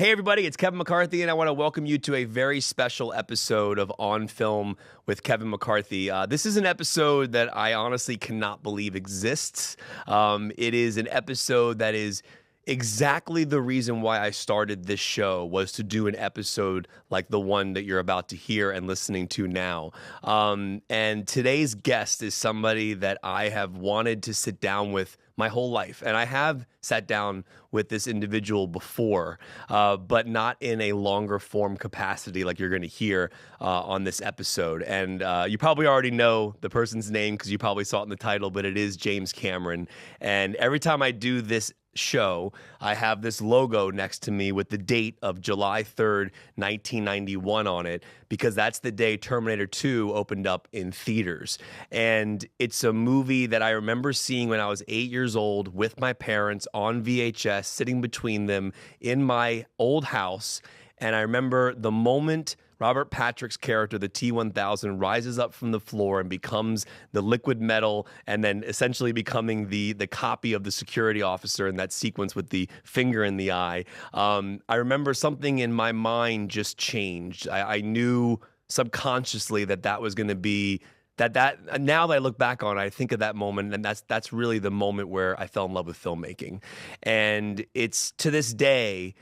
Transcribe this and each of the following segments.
Hey everybody, it's Kevin McCarthy, and I want to welcome you to a very special episode of On Film with Kevin McCarthy. This is an episode that I honestly cannot believe exists. It is an episode that is exactly the reason why I started this show, was to do an episode like the one that you're about to hear and listening to now. And today's guest is somebody that I have wanted to sit down with my whole life. And I have sat down with this individual before, but not in a longer form capacity like you're going to hear on this episode. And you probably already know the person's name because you probably saw it in the title, but it is James Cameron. And every time I do this show, I have this logo next to me with the date of July 3rd, 1991 on it, because that's the day Terminator 2 opened up in theaters. And it's a movie that I remember seeing when I was 8 years old with my parents on VHS, sitting between them in my old house. And I remember the moment Robert Patrick's character, the T-1000, rises up from the floor and becomes the liquid metal, and then essentially becoming the copy of the security officer in that sequence with the finger in the eye. I remember something in my mind just changed. I knew subconsciously that was going to be that now that I look back on it, I think of that moment, and that's really the moment where I fell in love with filmmaking. And it's to this day,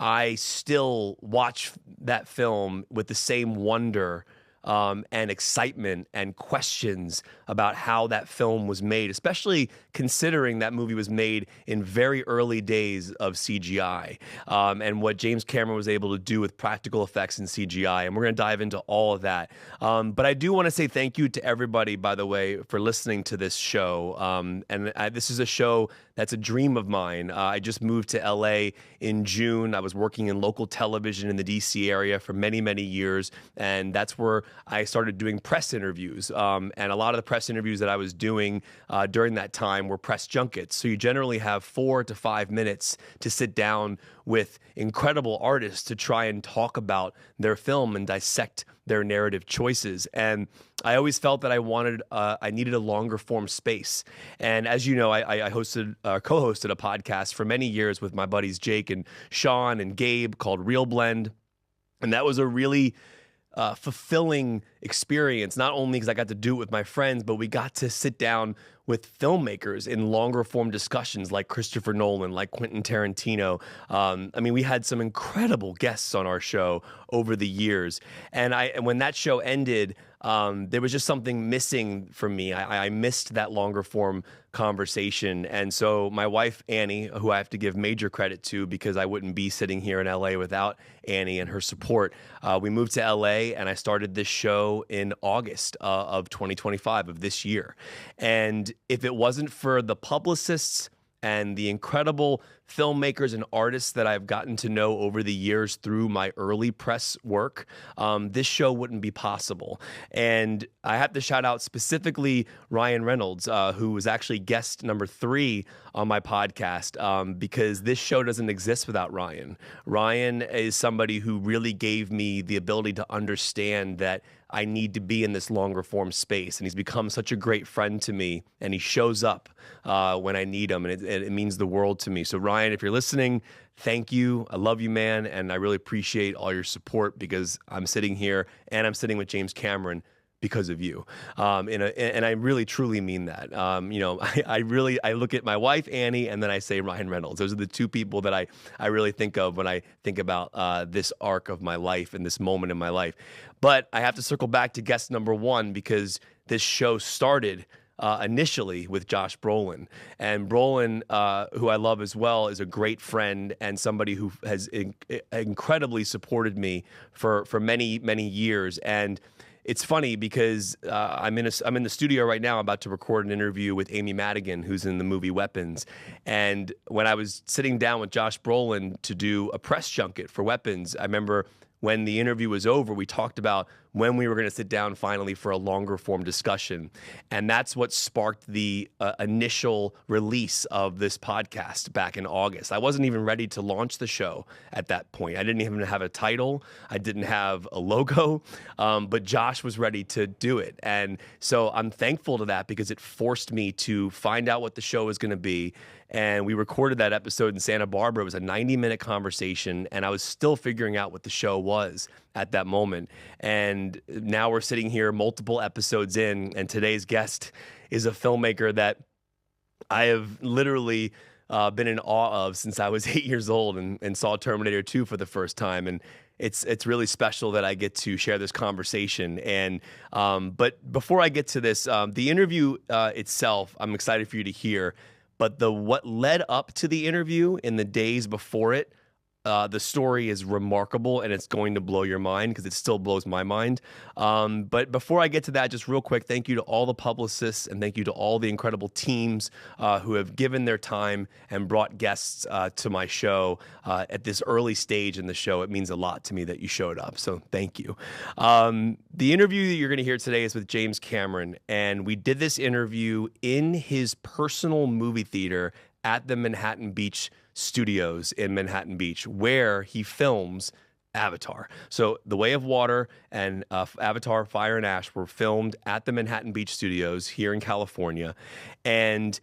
I still watch that film with the same wonder and excitement and questions about how that film was made, especially considering that movie was made in very early days of CGI and what James Cameron was able to do with practical effects and CGI. And we're going to dive into all of that. But I do want to say thank you to everybody, by the way, for listening to this show. This is a show that's a dream of mine. I just moved to LA in June. I was working in local television in the DC area for many, many years. And that's where I started doing press interviews. And a lot of the press interviews that I was doing during that time were press junkets. So you generally have 4 to 5 minutes to sit down with incredible artists to try and talk about their film and dissect their narrative choices. And I always felt that I needed a longer form space. And as you know, I co-hosted a podcast for many years with my buddies Jake and Sean and Gabe called Real Blend. And that was a really fulfilling experience, not only because I got to do it with my friends, but we got to sit down with filmmakers in longer form discussions like Christopher Nolan, like Quentin Tarantino. We had some incredible guests on our show over the years. And when that show ended, there was just something missing for me. I missed that longer form conversation. And so my wife, Annie, who I have to give major credit to because I wouldn't be sitting here in LA without Annie and her support, we moved to LA and I started this show in August of 2025 of this year. And if it wasn't for the publicists and the incredible filmmakers and artists that I've gotten to know over the years through my early press work, this show wouldn't be possible. And I have to shout out specifically Ryan Reynolds, who was actually guest number 3 on my podcast, because this show doesn't exist without Ryan. Ryan is somebody who really gave me the ability to understand that I need to be in this longer form space. And he's become such a great friend to me, and he shows up when I need him, and it means the world to me. So Ryan, if you're listening, thank you. I love you, man, and I really appreciate all your support because I'm sitting here and I'm sitting with James Cameron because of you. And I really, truly mean that. I look at my wife, Annie, and then I say Ryan Reynolds. Those are the 2 people that I really think of when I think about this arc of my life and this moment in my life. But I have to circle back to guest number 1 because this show started initially with Josh Brolin. And Brolin, who I love as well, is a great friend and somebody who has incredibly supported me for many, many years. And it's funny because I'm in the studio right now about to record an interview with Amy Madigan, who's in the movie Weapons. And when I was sitting down with Josh Brolin to do a press junket for Weapons, I remember when the interview was over, we talked about when we were going to sit down finally for a longer form discussion. And that's what sparked the initial release of this podcast back in August. I wasn't even ready to launch the show at that point. I didn't even have a title. I didn't have a logo, but Josh was ready to do it. And so I'm thankful to that because it forced me to find out what the show was going to be. And we recorded that episode in Santa Barbara. It was a 90-minute conversation, and I was still figuring out what the show was at that moment. And now we're sitting here multiple episodes in, and today's guest is a filmmaker that I have literally been in awe of since I was 8 years old and saw Terminator 2 for the first time. And it's really special that I get to share this conversation. And but before I get to this, the interview itself, I'm excited for you to hear. But what led up to the interview in the days before it, the story is remarkable, and it's going to blow your mind because it still blows my mind. But before I get to that, just real quick, thank you to all the publicists and thank you to all the incredible teams who have given their time and brought guests to my show at this early stage in the show. It means a lot to me that you showed up, so thank you. The interview that you're going to hear today is with James Cameron, and we did this interview in his personal movie theater at the Manhattan Beach Studios in Manhattan Beach, where he films Avatar. So The Way of Water and Avatar Fire and Ash were filmed at the Manhattan Beach Studios here in California. And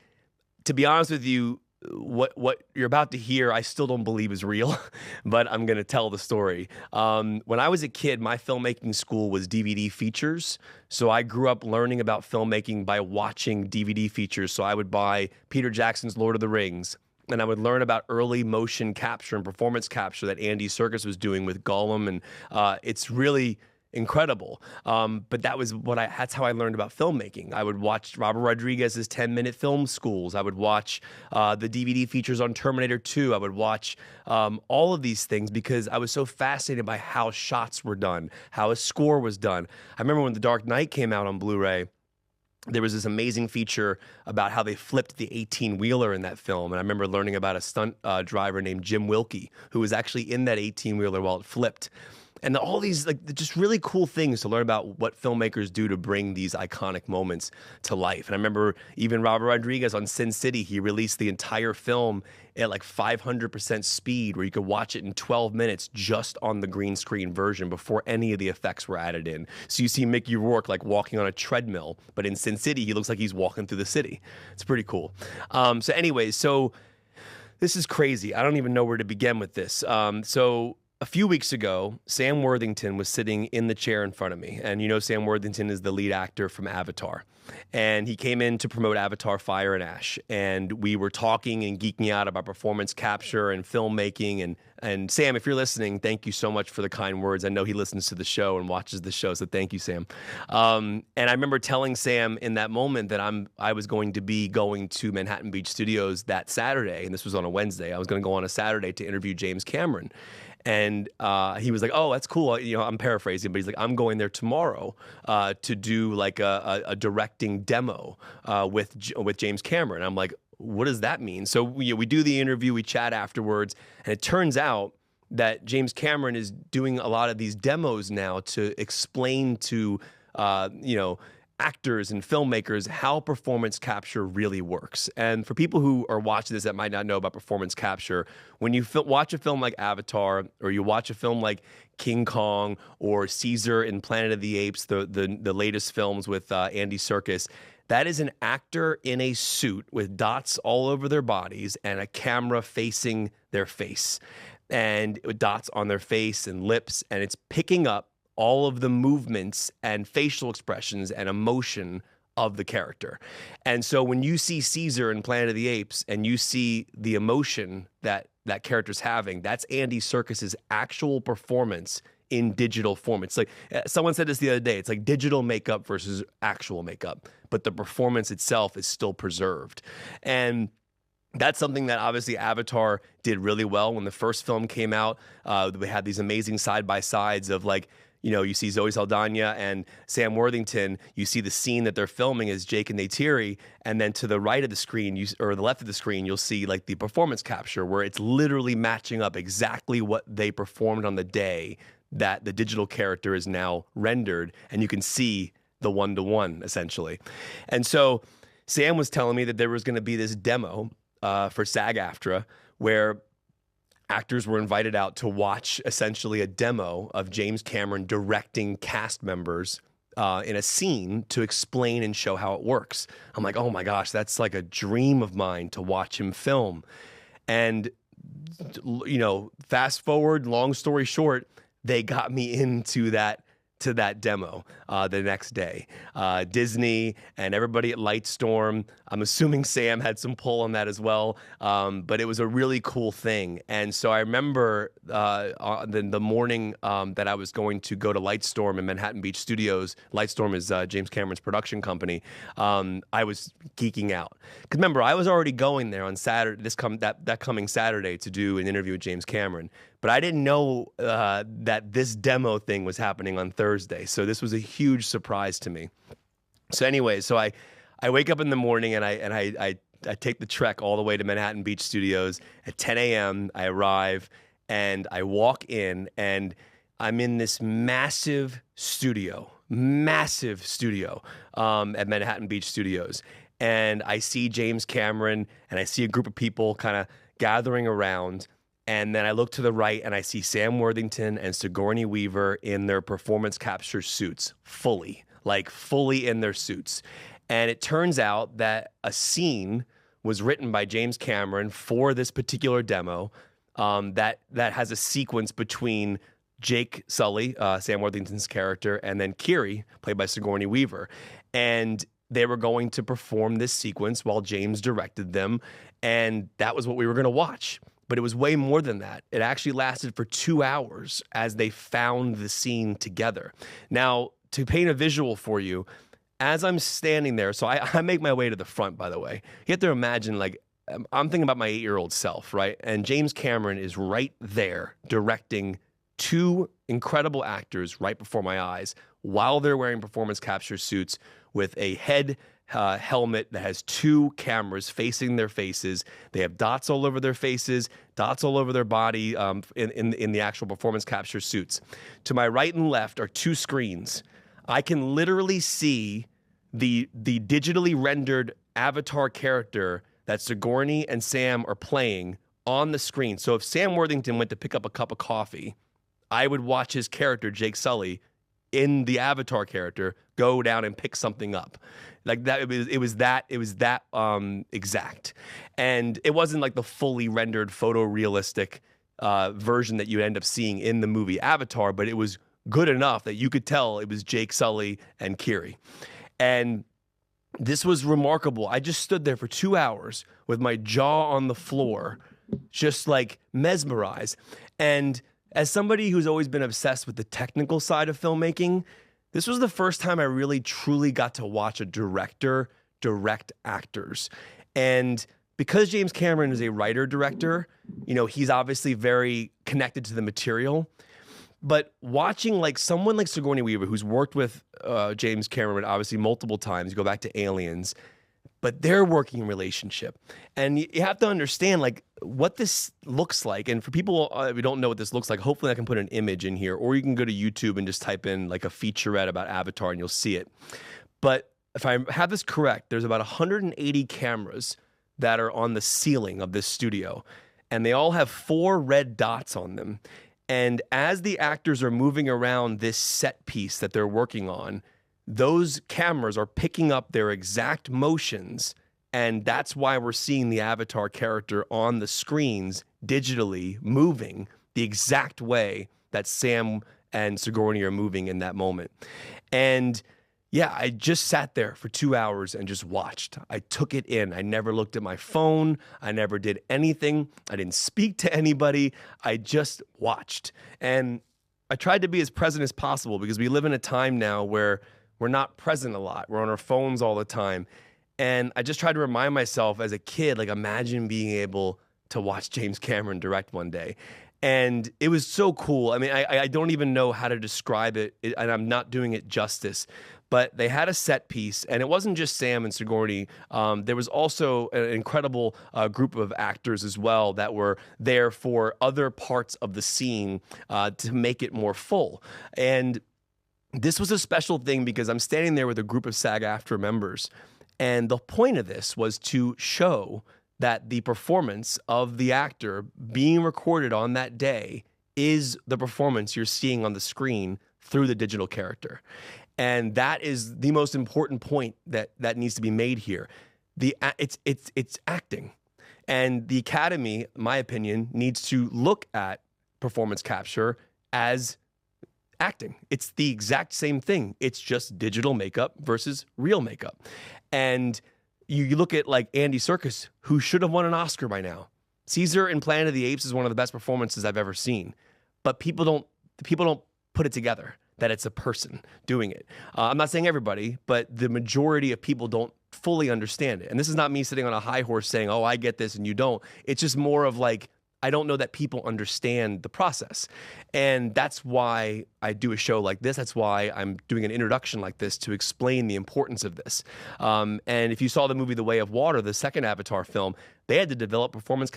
to be honest with you, what you're about to hear, I still don't believe is real, but I'm going to tell the story. When I was a kid, my filmmaking school was DVD features. So I grew up learning about filmmaking by watching DVD features. So I would buy Peter Jackson's Lord of the Rings, and I would learn about early motion capture and performance capture that Andy Serkis was doing with Gollum. And it's really incredible. But that's how I learned about filmmaking. I would watch Robert Rodriguez's 10-minute film schools. I would watch the DVD features on Terminator 2. I would watch all of these things because I was so fascinated by how shots were done, how a score was done. I remember when The Dark Knight came out on Blu-ray, there was this amazing feature about how they flipped the 18-wheeler in that film. And I remember learning about a stunt driver named Jim Wilkie, who was actually in that 18-wheeler while it flipped. And all these just really cool things to learn about what filmmakers do to bring these iconic moments to life. And I remember even Robert Rodriguez on Sin City, he released the entire film at 500% speed, where you could watch it in 12 minutes just on the green screen version before any of the effects were added in. So you see Mickey Rourke walking on a treadmill, but in Sin City, he looks like he's walking through the city. It's pretty cool. So anyways, so this is crazy. I don't even know where to begin with this. So a few weeks ago, Sam Worthington was sitting in the chair in front of me. And you know Sam Worthington is the lead actor from Avatar. And he came in to promote Avatar Fire and Ash. And we were talking and geeking out about performance capture and filmmaking. And Sam, if you're listening, thank you so much for the kind words. I know he listens to the show and watches the show, so thank you, Sam. And I remember telling Sam in that moment that I was going to be going to Manhattan Beach Studios that Saturday. And this was on a Wednesday. I was going to go on a Saturday to interview James Cameron. And he was like, "Oh, that's cool." I'm paraphrasing, but he's like, "I'm going there tomorrow to do a directing demo with James Cameron." I'm like, "What does that mean?" So we do the interview, we chat afterwards, and it turns out that James Cameron is doing a lot of these demos now to explain to actors and filmmakers how performance capture really works. And for people who are watching this that might not know about performance capture, when you watch a film like Avatar, or you watch a film like King Kong or Caesar in Planet of the Apes, the latest films with Andy Serkis, that is an actor in a suit with dots all over their bodies and a camera facing their face, and dots on their face and lips, and it's picking up all of the movements and facial expressions and emotion of the character. And so when you see Caesar in Planet of the Apes and you see the emotion that that character's having, that's Andy Serkis's actual performance in digital form. It's like, someone said this the other day, it's like digital makeup versus actual makeup, but the performance itself is still preserved. And that's something that obviously Avatar did really well. When the first film came out, we had these amazing side-by-sides of you see Zoe Saldana and Sam Worthington. You see the scene that they're filming as Jake and Neytiri, and then to the right of the screen, or the left of the screen, you'll see the performance capture where it's literally matching up exactly what they performed on the day that the digital character is now rendered, and you can see the one-to-one essentially. And so Sam was telling me that there was going to be this demo for SAG-AFTRA where actors were invited out to watch essentially a demo of James Cameron directing cast members in a scene to explain and show how it works. I'm like, oh my gosh, that's like a dream of mine to watch him film. And, you know, fast forward, long story short, they got me into that demo the next day. Disney and everybody at Lightstorm, I'm assuming Sam had some pull on that as well, but it was a really cool thing. And so I remember the morning that I was going to go to Lightstorm in Manhattan Beach Studios. Lightstorm is James Cameron's production company. I was geeking out. Because remember, I was already going there on Saturday, that coming Saturday, to do an interview with James Cameron. But I didn't know that this demo thing was happening on Thursday. So this was a huge surprise to me. So anyway, so I wake up in the morning and I take the trek all the way to Manhattan Beach Studios at 10 a.m. I arrive and I walk in and I'm in this massive studio at Manhattan Beach Studios. And I see James Cameron and I see a group of people kind of gathering around. And then I look to the right and I see Sam Worthington and Sigourney Weaver in their performance capture suits, fully in their suits. And it turns out that a scene was written by James Cameron for this particular demo that has a sequence between Jake Sully, Sam Worthington's character, and then Kiri, played by Sigourney Weaver. And they were going to perform this sequence while James directed them. And that was what we were going to watch. But it was way more than that. It actually lasted for 2 hours as they found the scene together. Now, to paint a visual for you, as I'm standing there, so I make my way to the front, by the way. You have to imagine, like, I'm thinking about my 8-year-old self, right? And James Cameron is right there directing two incredible actors right before my eyes while they're wearing performance capture suits with a head helmet that has two cameras facing their faces. They have dots all over their faces, dots all over their body in the actual performance capture suits. To my right and left are two screens. I can literally see the digitally rendered avatar character that Sigourney and Sam are playing on the screen. So if Sam Worthington went to pick up a cup of coffee, I would watch his character, Jake Sully, in the avatar character, go down and pick something up. Like that, it was that exact. And it wasn't like the fully rendered photorealistic version that you end up seeing in the movie Avatar, but it was good enough that you could tell it was Jake Sully and Kiri. And this was remarkable. I just stood there for 2 hours with my jaw on the floor, just like mesmerized. And as somebody who's always been obsessed with the technical side of filmmaking, this was the first time I really truly got to watch a director direct actors. And because James Cameron is a writer-director, you know, he's obviously very connected to the material. But watching like someone like Sigourney Weaver, who's worked with James Cameron obviously multiple times, you go back to Aliens, but their working relationship. And you have to understand like what this looks like. And for people who don't know what this looks like, hopefully I can put an image in here, or you can go to YouTube and just type in like a featurette about Avatar and you'll see it. But if I have this correct, there's about 180 cameras that are on the ceiling of this studio, and they all have 4 red dots on them. And as the actors are moving around this set piece that they're working on, those cameras are picking up their exact motions, and that's why we're seeing the Avatar character on the screens digitally moving the exact way that Sam and Sigourney are moving in that moment. And yeah, I just sat there for 2 hours and just watched. I took it in. I never looked at my phone. I never did anything. I didn't speak to anybody. I just watched. And I tried to be as present as possible because we live in a time now where we're not present a lot. We're on our phones all the time. And I just tried to remind myself as a kid, like imagine being able to watch James Cameron direct one day. And it was so cool. I mean, I don't even know how to describe it, and I'm not doing it justice. But they had a set piece, and it wasn't just Sam and Sigourney. There was also an incredible group of actors as well that were there for other parts of the scene to make it more full. And this was a special thing because I'm standing there with a group of SAG-AFTRA members, and the point of this was to show that the performance of the actor being recorded on that day is the performance you're seeing on the screen through the digital character. And that is the most important point that needs to be made here. It's acting. And the Academy, in my opinion, needs to look at performance capture as acting. It's the exact same thing. It's just digital makeup versus real makeup. And you look at like Andy Serkis, who should have won an Oscar by now. Caesar in Planet of the Apes is one of the best performances I've ever seen. But people don't put it together that it's a person doing it. I'm not saying everybody, but the majority of people don't fully understand it. And this is not me sitting on a high horse saying, oh, I get this and you don't. It's just more of like, I don't know that people understand the process. And that's why I do a show like this. That's why I'm doing an introduction like this to explain the importance of this. And if you saw the movie The Way of Water, the second Avatar film, they had to develop performance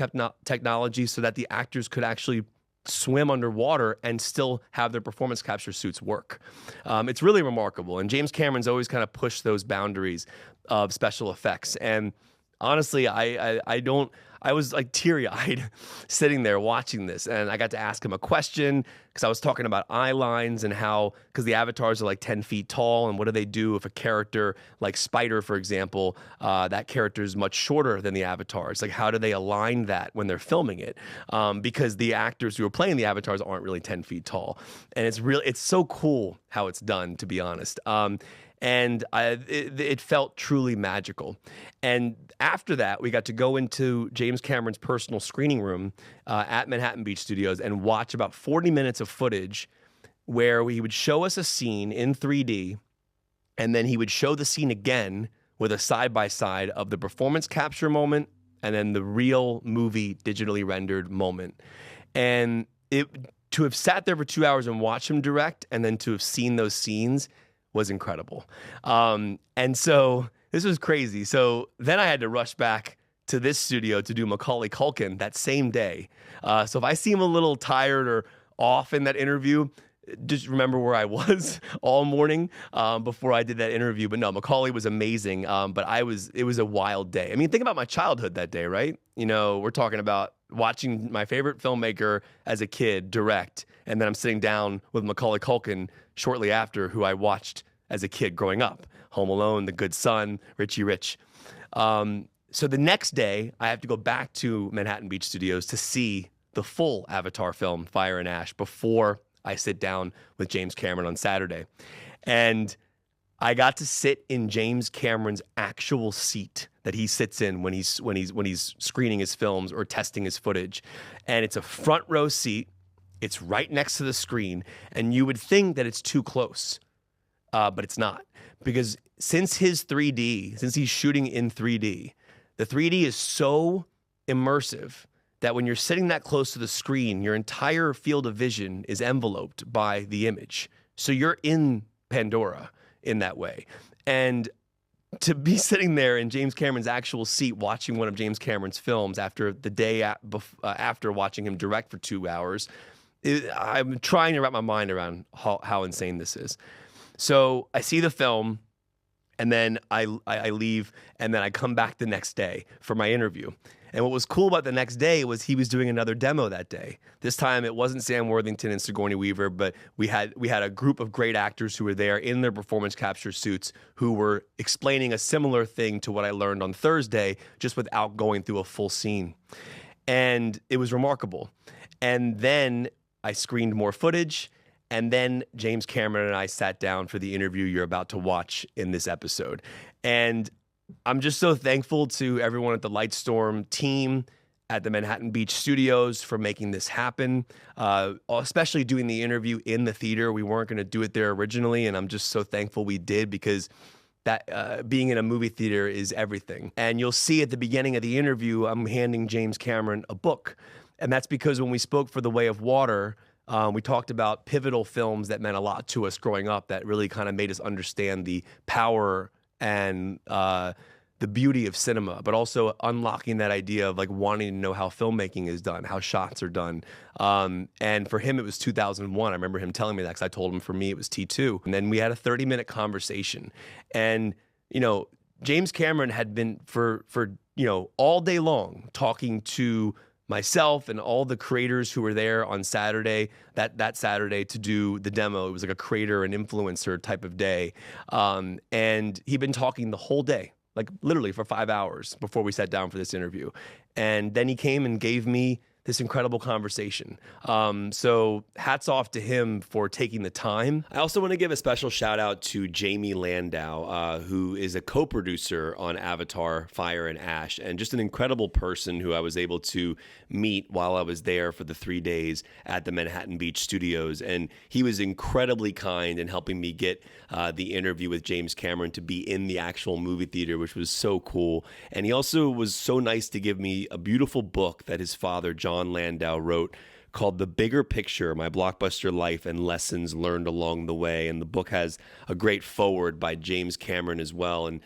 technology so that the actors could actually swim underwater and still have their performance capture suits work. It's really remarkable. And James Cameron's always kind of pushed those boundaries of special effects. And honestly, I was like teary-eyed sitting there watching this, and I got to ask him a question because I was talking about eye lines and how, because the avatars are like 10 feet tall, and what do they do if a character like Spider, for example, that character is much shorter than the avatars? Like, how do they align that when they're filming it? Because the actors who are playing the avatars aren't really 10 feet tall, and it's so cool how it's done, to be honest. And it felt truly magical. And after that, we got to go into James Cameron's personal screening room at Manhattan Beach Studios and watch about 40 minutes of footage where he would show us a scene in 3D, and then he would show the scene again with a side-by-side of the performance capture moment and then the real movie digitally rendered moment. And to have sat there for 2 hours and watched him direct and then to have seen those scenes was incredible. And so this was crazy. So then I had to rush back to this studio to do Macaulay Culkin that same day. So if I seem a little tired or off in that interview, just remember where I was all morning before I did that interview. But no, Macaulay was amazing. But it was a wild day. I mean, think about my childhood that day, right? You know, we're talking about watching my favorite filmmaker as a kid direct, and then I'm sitting down with Macaulay Culkin shortly after, who I watched as a kid growing up. Home Alone, The Good Son, Richie Rich. So the next day, I have to go back to Manhattan Beach Studios to see the full Avatar film, Fire and Ash, before I sit down with James Cameron on Saturday. And I got to sit in James Cameron's actual seat that he sits in when he's screening his films or testing his footage. And it's a front row seat. It's right next to the screen, and you would think that it's too close, but it's not. Because since he's shooting in 3D, the 3D is so immersive that when you're sitting that close to the screen, your entire field of vision is enveloped by the image. So you're in Pandora in that way. And to be sitting there in James Cameron's actual seat watching one of James Cameron's films after the day after watching him direct for 2 hours, I'm trying to wrap my mind around how insane this is. So I see the film, and then I leave, and then I come back the next day for my interview. And what was cool about the next day was he was doing another demo that day. This time it wasn't Sam Worthington and Sigourney Weaver, but we had a group of great actors who were there in their performance capture suits who were explaining a similar thing to what I learned on Thursday, just without going through a full scene. And it was remarkable. And then I screened more footage, and then James Cameron and I sat down for the interview you're about to watch in this episode. And I'm just so thankful to everyone at the Lightstorm team at the Manhattan Beach Studios for making this happen, especially doing the interview in the theater. We weren't going to do it there originally, and I'm just so thankful we did, because that being in a movie theater is everything. And you'll see at the beginning of the interview, I'm handing James Cameron a book. And that's because when we spoke for The Way of Water, We talked about pivotal films that meant a lot to us growing up that really kind of made us understand the power and the beauty of cinema, but also unlocking that idea of like wanting to know how filmmaking is done, how shots are done. And for him, it was 2001. I remember him telling me that because I told him for me, it was T2. And then we had a 30-minute conversation. And, you know, James Cameron had been for you know, all day long talking to myself and all the creators who were there on Saturday, that Saturday to do the demo. It was like a creator and influencer type of day. And he'd been talking the whole day, like literally for 5 hours before we sat down for this interview. And then he came and gave me this incredible conversation. So hats off to him for taking the time. I also want to give a special shout out to Jamie Landau, who is a co-producer on Avatar, Fire and Ash, and just an incredible person who I was able to meet while I was there for the 3 days at the Manhattan Beach Studios. And he was incredibly kind in helping me get the interview with James Cameron to be in the actual movie theater, which was so cool. And he also was so nice to give me a beautiful book that his father, John Landau, wrote called The Bigger Picture, My Blockbuster Life and Lessons Learned Along the Way. And the book has a great foreword by James Cameron as well. And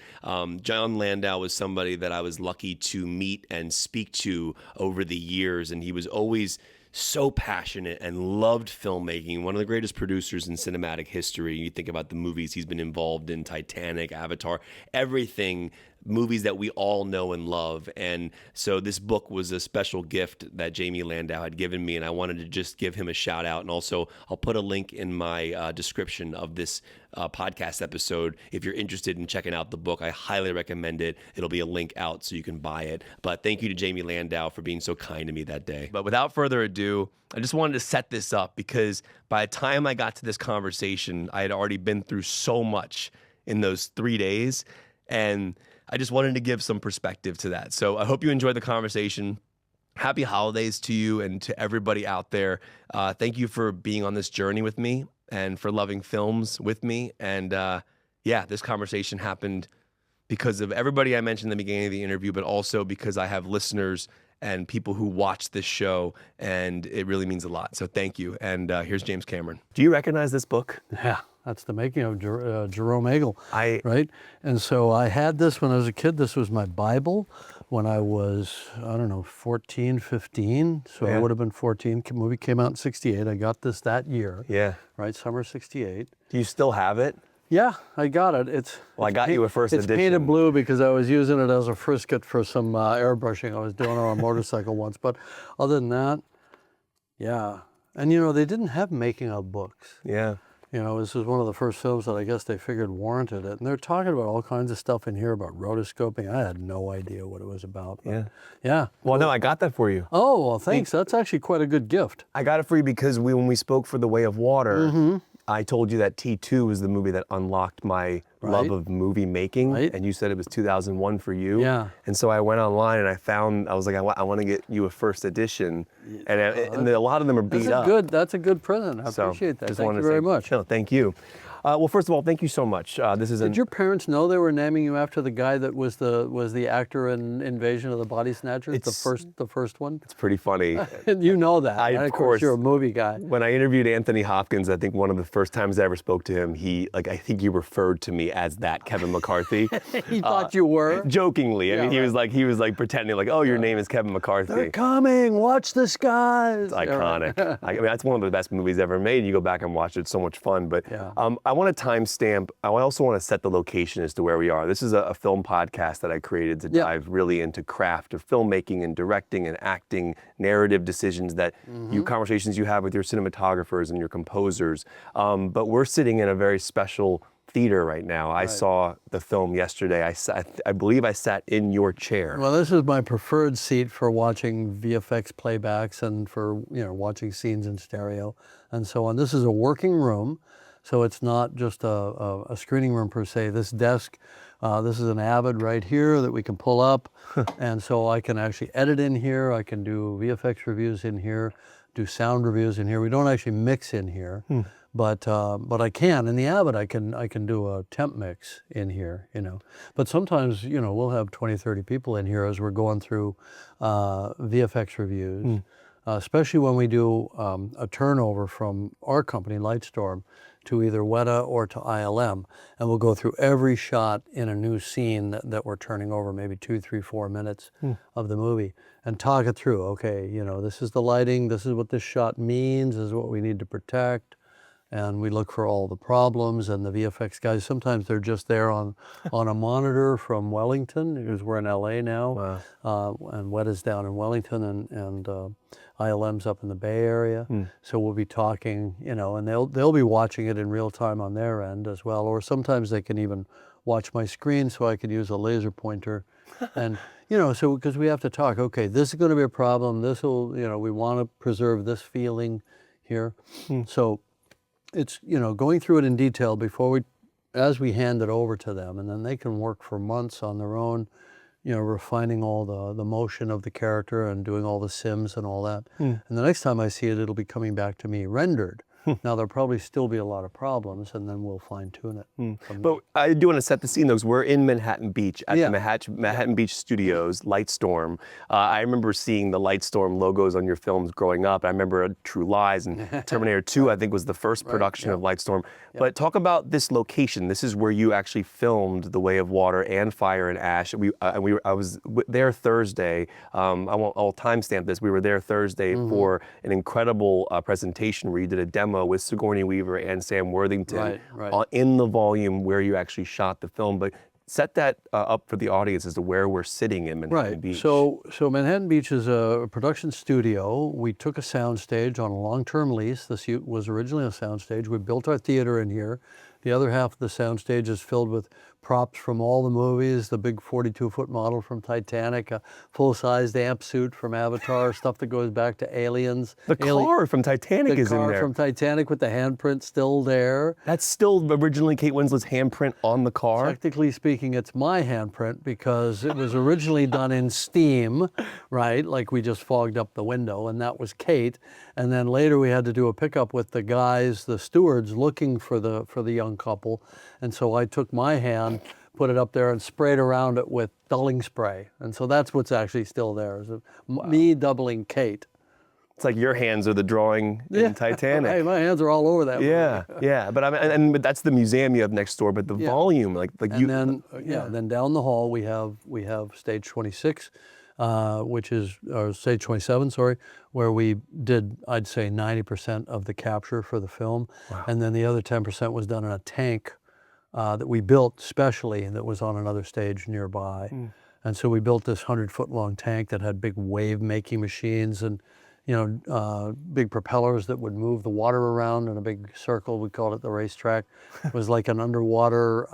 John Landau was somebody that I was lucky to meet and speak to over the years. And he was always so passionate and loved filmmaking, one of the greatest producers in cinematic history. You think about the movies he's been involved in, Titanic, Avatar, everything, movies that we all know and love. And so this book was a special gift that Jamie Landau had given me, and I wanted to just give him a shout out. And also, I'll put a link in my description of this podcast episode. If you're interested in checking out the book, I highly recommend it. It'll be a link out so you can buy it. But thank you to Jamie Landau for being so kind to me that day. But without further ado, I just wanted to set this up because by the time I got to this conversation, I had already been through so much in those 3 days. And I just wanted to give some perspective to that. So I hope you enjoyed the conversation. Happy holidays to you and to everybody out there. Thank you for being on this journey with me and for loving films with me. And yeah, this conversation happened because of everybody I mentioned in the beginning of the interview, but also because I have listeners and people who watch this show, and it really means a lot. So thank you. And here's James Cameron. Do you recognize this book? Yeah. That's the making of Jerome Egel, right? And so I had this when I was a kid. This was my Bible when I was, I don't know, 14, 15. So I would have been 14. The movie came out in 68. I got this that year. Yeah. Right, summer 68. Do you still have it? Yeah, I got it. Well, I got you a first edition. It's painted blue because I was using it as a frisket for some airbrushing I was doing on a motorcycle once. But other than that, yeah. And you know, they didn't have making of books. Yeah. You know, this was one of the first films that I guess they figured warranted it. And they're talking about all kinds of stuff in here about rotoscoping. I had no idea what it was about. Yeah. Yeah. Well, no, I got that for you. Oh, well, thanks. That's actually quite a good gift. I got it for you because when we spoke for The Way of Water, I told you that T2 was the movie that unlocked my love of movie making, and you said it was 2001 for you. Yeah. And so I went online and I was like, I want to get you a first edition, and a lot of them are beat up. That's a good present. I appreciate that. Thank you very much. No, thank you. Well, first of all, thank you so much. Did your parents know they were naming you after the guy that was the actor in Invasion of the Body Snatchers, the first one? It's pretty funny. You know that. Of course, you're a movie guy. When I interviewed Anthony Hopkins, I think one of the first times I ever spoke to him, I think he referred to me as that Kevin McCarthy. He thought you were? Jokingly. I mean, he was like pretending like, oh, your name is Kevin McCarthy. They're coming. Watch the skies. It's iconic. I mean, that's one of the best movies ever made. You go back and watch it; it's so much fun. But I want to timestamp. I also want to set the location as to where we are. This is a film podcast that I created to dive really into craft of filmmaking and directing and acting, narrative decisions that conversations you have with your cinematographers and your composers. But we're sitting in a very special theater right now. I saw the film yesterday. I believe I sat in your chair. Well, this is my preferred seat for watching VFX playbacks and for watching scenes in stereo and so on. This is a working room. So it's not just a screening room per se. This desk, this is an Avid right here that we can pull up. And so I can actually edit in here. I can do VFX reviews in here, do sound reviews in here. We don't actually mix in here, but I can. In the Avid, I can do a temp mix in here, But sometimes, we'll have 20, 30 people in here as we're going through VFX reviews. especially when we do a turnover from our company, Lightstorm, to either Weta or to ILM, and we'll go through every shot in a new scene that we're turning over, maybe 2, 3, 4 minutes of the movie, and talk it through. Okay, you know, this is the lighting, this is what this shot means, this is what we need to protect. And we look for all the problems, and the VFX guys, sometimes they're just there on a monitor from Wellington, because we're in LA now. Wow. And Weta's down in Wellington, and ILM's up in the Bay Area. So we'll be talking, you know, and they'll be watching it in real time on their end as well. Or sometimes they can even watch my screen so I can use a laser pointer. And, you know, so because we have to talk, okay, this is going to be a problem. This will, you know, we want to preserve this feeling here. So it's, you know, going through it in detail as we hand it over to them, and then they can work for months on their own, you know, refining all the motion of the character and doing all the sims and all that. And the next time I see it, it'll be coming back to me rendered. Now, there'll probably still be a lot of problems, and then we'll fine-tune it. But I do want to set the scene, though, 'cause we're in Manhattan Beach at the Manhattan Beach Studios, Lightstorm. I remember seeing the Lightstorm logos on your films growing up. I remember True Lies and Terminator 2, I think, was the first production of Lightstorm. But talk about this location. This is where you actually filmed The Way of Water and Fire and Ash. I was there Thursday. I'll timestamp this. We were there Thursday for an incredible presentation where you did a demo with Sigourney Weaver and Sam Worthington in the volume where you actually shot the film. But set that up for the audience as to where we're sitting in Manhattan Beach. So Manhattan Beach is a production studio. We took a soundstage on a long-term lease. This was originally a soundstage. We built our theater in here. The other half of the soundstage is filled with props from all the movies, the big 42-foot model from Titanic, a full-sized amp suit from Avatar, stuff that goes back to Aliens. The car from Titanic is in there. The car from Titanic with the handprint still there. That's still originally Kate Winslet's handprint on the car? Technically speaking, it's my handprint because it was originally done in steam, right? Like we just fogged up the window, and that was Kate. And then later we had to do a pickup with the guys, the stewards, looking for the young couple. And so I took my hand, put it up there, and sprayed around it with dulling spray. And so that's what's actually still there, is me doubling Kate. It's like your hands are the drawing in Titanic. Hey, my hands are all over that movie. Yeah. But but that's the museum you have next door. But the volume, then down the hall we have stage 26, or stage 27, sorry, where we did, I'd say, 90% of the capture for the film. Wow. And then the other 10% was done in a tank that we built specially that was on another stage nearby. And so we built this 100-foot long tank that had big wave-making machines and, you know, big propellers that would move the water around in a big circle. We called it the racetrack. It was like an underwater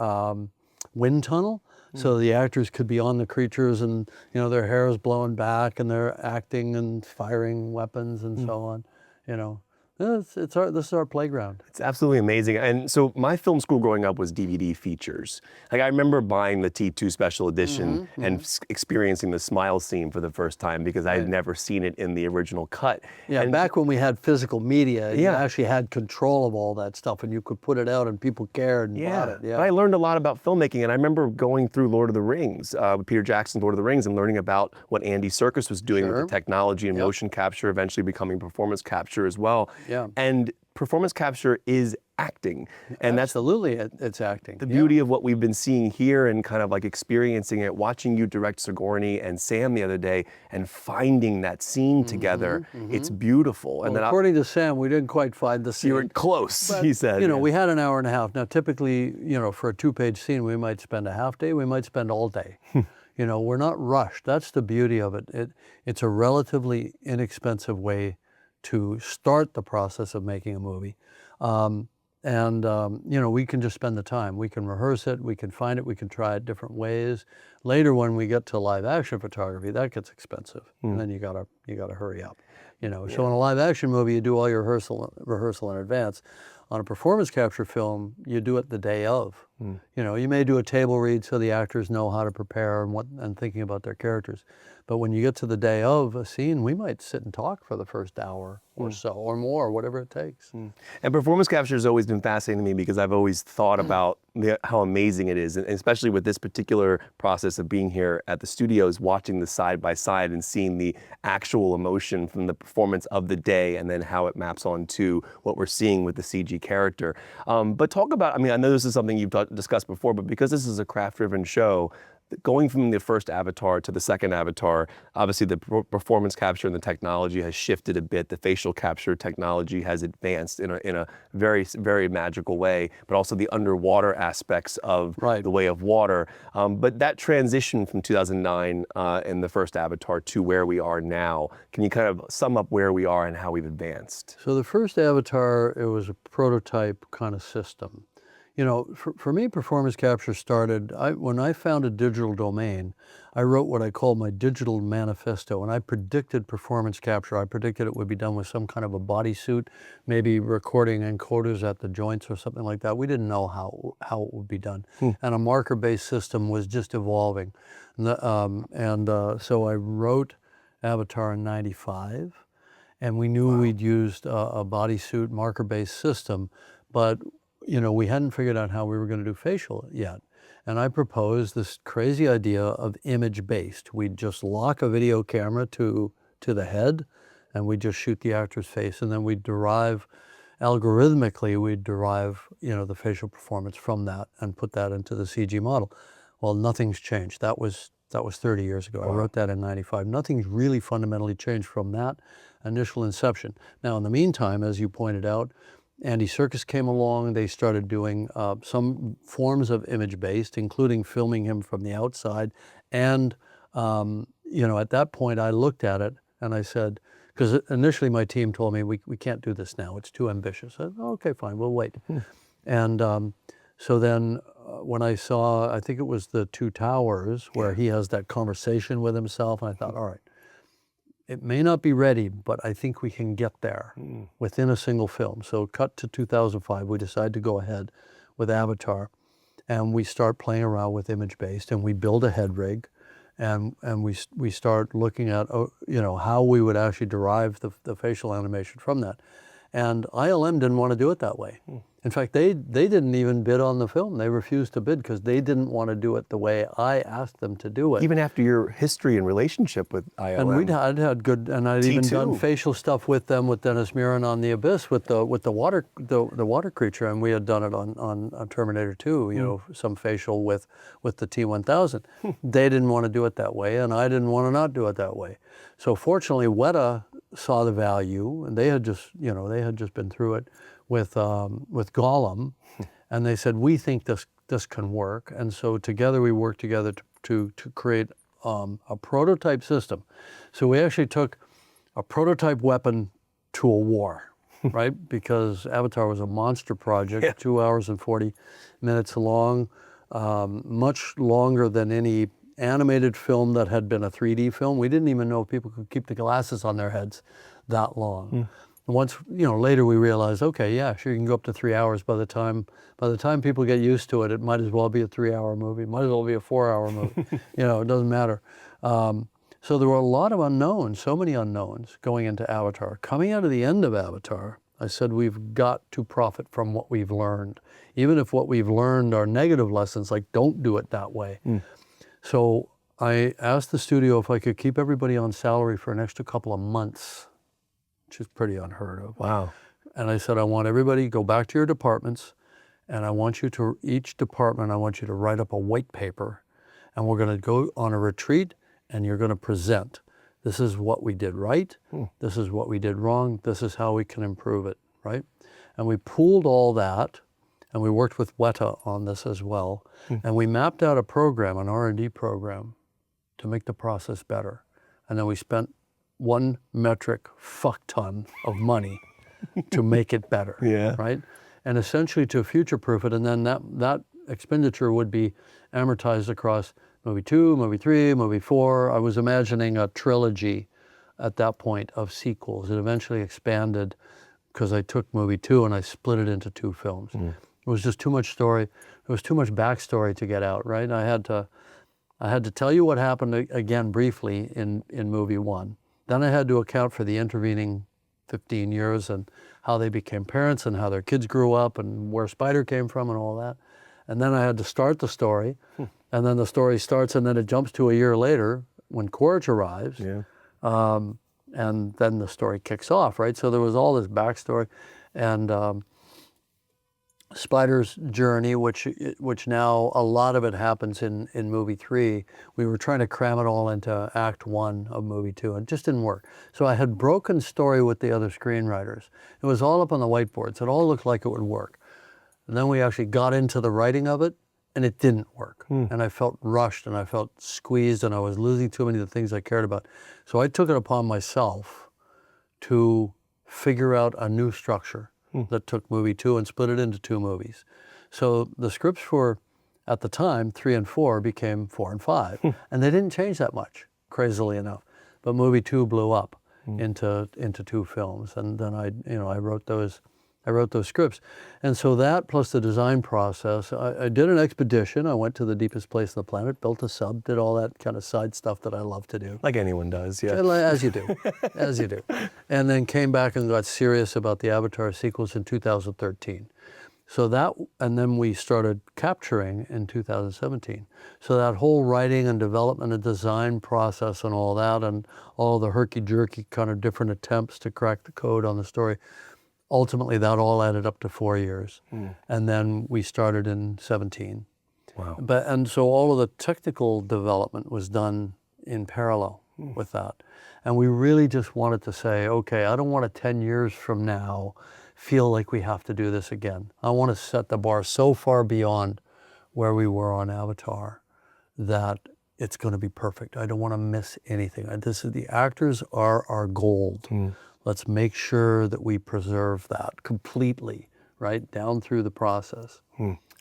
wind tunnel. So the actors could be on the creatures, and, you know, their hair is blowing back and they're acting and firing weapons and so on, you know. This is our playground. It's absolutely amazing. And so my film school growing up was DVD features. Like I remember buying the T2 special edition and experiencing the smile scene for the first time because I had never seen it in the original cut. Yeah, and back when we had physical media, you actually had control of all that stuff and you could put it out and people cared and bought it. Yeah, but I learned a lot about filmmaking, and I remember going through Lord of the Rings, Peter Jackson's Lord of the Rings, and learning about what Andy Serkis was doing with the technology and motion capture, eventually becoming performance capture as well. Yeah. And performance capture is acting. And absolutely, it's acting. The beauty of what we've been seeing here and kind of like experiencing it, watching you direct Sigourney and Sam the other day and finding that scene together, it's beautiful. Well, and according to Sam, we didn't quite find the scene. You were close, but, he said. You know, we had an hour and a half. Now, typically, you know, for a 2-page scene, we might spend a half day, we might spend all day. You know, we're not rushed. That's the beauty of it. It's a relatively inexpensive way to start the process of making a movie. You know, we can just spend the time. We can rehearse it, we can find it, we can try it different ways. Later, when we get to live action photography, that gets expensive. And then you gotta hurry up. You know, so in a live action movie, you do all your rehearsal in advance. On a performance capture film, you do it the day of. You know, you may do a table read so the actors know how to prepare and thinking about their characters. But when you get to the day of a scene, we might sit and talk for the first hour or so, or more, whatever it takes. And performance capture has always been fascinating to me because I've always thought about how amazing it is, and especially with this particular process of being here at the studios, watching the side by side and seeing the actual emotion from the performance of the day and then how it maps onto what we're seeing with the CG character. But talk about, I mean, I know this is something you've discussed before, but because this is a craft-driven show, going from the first Avatar to the second Avatar, obviously the performance capture and the technology has shifted a bit. The facial capture technology has advanced in a very, very magical way, but also the underwater aspects of the way of water. But that transition from 2009 in the first Avatar to where we are now, can you kind of sum up where we are and how we've advanced? So the first Avatar, it was a prototype kind of system. You know, for me, performance capture started, when I founded Digital Domain, I wrote what I called my digital manifesto, and I predicted performance capture. I predicted it would be done with some kind of a bodysuit, maybe recording encoders at the joints or something like that. We didn't know how it would be done. And a marker-based system was just evolving. So I wrote Avatar in '95, and we knew we'd used a bodysuit marker-based system, but you know, we hadn't figured out how we were going to do facial yet. And I proposed this crazy idea of image-based. We'd just lock a video camera to the head, and we'd just shoot the actor's face, and then we'd algorithmically, you know, the facial performance from that and put that into the CG model. Well, nothing's changed. That was 30 years ago. I wrote that in '95. Nothing's really fundamentally changed from that initial inception. Now, in the meantime, as you pointed out, Andy Serkis came along. They started doing some forms of image-based, including filming him from the outside. And, you know, at that point, I looked at it and I said, because initially my team told me, we can't do this now. It's too ambitious. I said, oh, okay, fine, we'll wait. And so then when I saw, I think it was the Two Towers, where he has that conversation with himself, and I thought, all right, it may not be ready, but I think we can get there within a single film. So cut to 2005, we decided to go ahead with Avatar, and we start playing around with image-based, and we build a head rig, and we start looking at, you know, how we would actually derive the facial animation from that. And ILM didn't want to do it that way. In fact, they didn't even bid on the film. They refused to bid because they didn't want to do it the way I asked them to do it. Even after your history and relationship with ILM. And I'd had good, and I'd even done facial stuff with them, with Dennis Muren on The Abyss, with the water creature, and we had done it on Terminator 2. You know, some facial with the T-1000. They didn't want to do it that way, and I didn't want to not do it that way. So fortunately, Weta saw the value, and they had just been through it with Gollum, and they said, we think this can work. And so together we worked together to create a prototype system. So we actually took a prototype weapon to a war, right? Because Avatar was a monster project, 2 hours and 40 minutes long, much longer than any animated film that had been a 3D film. We didn't even know if people could keep the glasses on their heads that long. Once, you know, later we realized, okay, yeah, sure, you can go up to 3 hours. By the time people get used to it, it might as well be a 3-hour movie. It might as well be a 4-hour movie. You know, it doesn't matter. So there were a lot of unknowns, so many unknowns going into Avatar. Coming out of the end of Avatar, I said we've got to profit from what we've learned. Even if what we've learned are negative lessons, like don't do it that way. So I asked the studio if I could keep everybody on salary for an extra couple of months, which is pretty unheard of. Wow. And I said, I want everybody to go back to your departments, and I want you to, each department, I want you to write up a white paper, and we're going to go on a retreat, and you're going to present. This is what we did right. This is what we did wrong. This is how we can improve it, right? And we pooled all that, and we worked with Weta on this as well. And we mapped out a program, an R&D program, to make the process better. And then we spent 1 metric fuck ton of money to make it better, right? And essentially to future-proof it, and then that expenditure would be amortized across movie 2, movie 3, movie 4. I was imagining a trilogy at that point of sequels. It eventually expanded because I took movie 2 and I split it into 2 films. was just too much story. There was too much backstory to get out, right? I had to tell you what happened again briefly in movie 1. Then I had to account for the intervening 15 years and how they became parents and how their kids grew up and where Spider came from and all that. And then I had to start the story, and then the story starts, and then it jumps to a year later when Quaritch arrives, and then the story kicks off, right? So there was all this backstory, and Spider's journey, which now a lot of it happens in movie 3. We were trying to cram it all into Act 1 of movie 2, and it just didn't work. So I had broken story with the other screenwriters. It was all up on the whiteboards. It all looked like it would work. And then we actually got into the writing of it, and it didn't work. And I felt rushed, and I felt squeezed, and I was losing too many of the things I cared about. So I took it upon myself to figure out a new structure that took movie 2 and split it into 2 movies. So the scripts for, at the time, 3 and 4 became 4 and 5. And they didn't change that much, crazily enough. But movie 2 blew up into 2 films. And then I wrote those scripts. And so that plus the design process, I did an expedition. I went to the deepest place on the planet, built a sub, did all that kind of side stuff that I love to do. Like anyone does, yeah. As you do, as you do. And then came back and got serious about the Avatar sequels in 2013. So that, and then we started capturing in 2017. So that whole writing and development and design process and all that, and all the herky-jerky kind of different attempts to crack the code on the story, ultimately, that all added up to 4 years. And then we started in 17. Wow. And so all of the technical development was done in parallel with that. And we really just wanted to say, okay, I don't want to 10 years from now feel like we have to do this again. I want to set the bar so far beyond where we were on Avatar that it's going to be perfect. I don't want to miss anything. The actors are our gold. Let's make sure that we preserve that completely, right, down through the process.